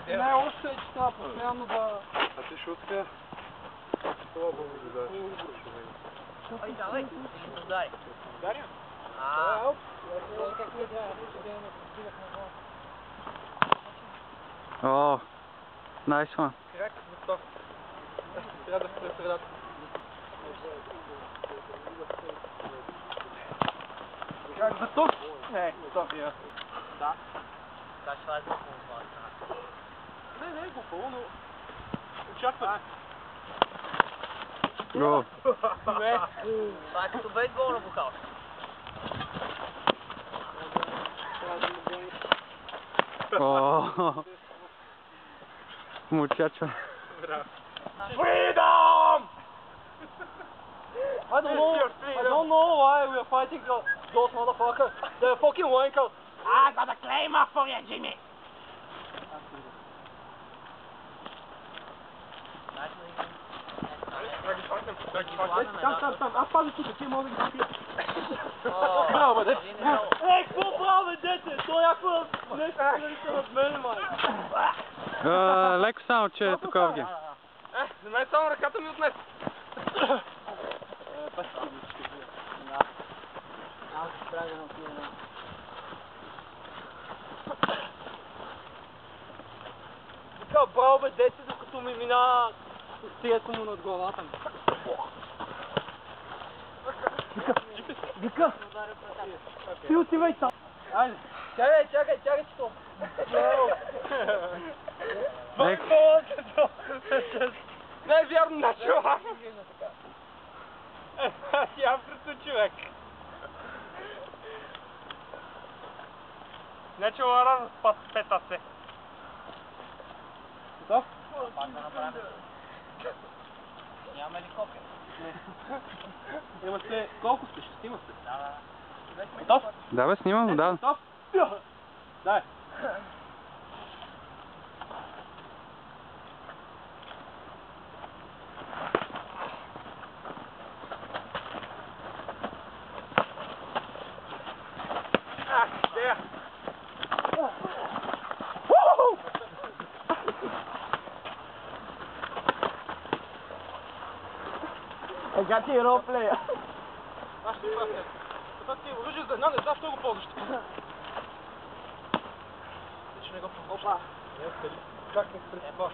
Не, още е, че трябва постоянно да... А ти ще успя? Това бъл ми задача. Ай, давай, ще го удари. Ударя? Oh, nice one. Крак, готов. Трябва да спре средата. Как за тук? Не, готов я. Да. Така ще влезе по това. Не е глупаво, но... Очаквай. Go. Не. Това е като бейсбол на бухал. Oh. Muchacho. Freedom! I don't know why we are fighting those motherfuckers. They're fucking wankers. I got a claimer for you, Jimmy. Там, аз пазя тук, ти мога да ги спия. Браво, бе! Какво правя, дете? Той някаква нещо се над мене, май. Леко само, че е тук овги. За мен само ръката ми отнес. Аз ще трябва да напия. Така, браво, бе, дете, докато ми мина остието му над главата ми. Вика! Ти отивай там! Айде! Чакай, че то! Не е вярно на човек! Я прето човек! Не че лара спас пета се! Готов? Нямаме ли копия? Има се... Колко сте? Шестима сте? Да. Готов? Да, бе, снимам, да. Готов? Дай! I got the role player. Аз ще пратя. Това ти оръжие за една, не знам, що го ползваш. Ще не го ползваш. Опа! Как не спресипаш?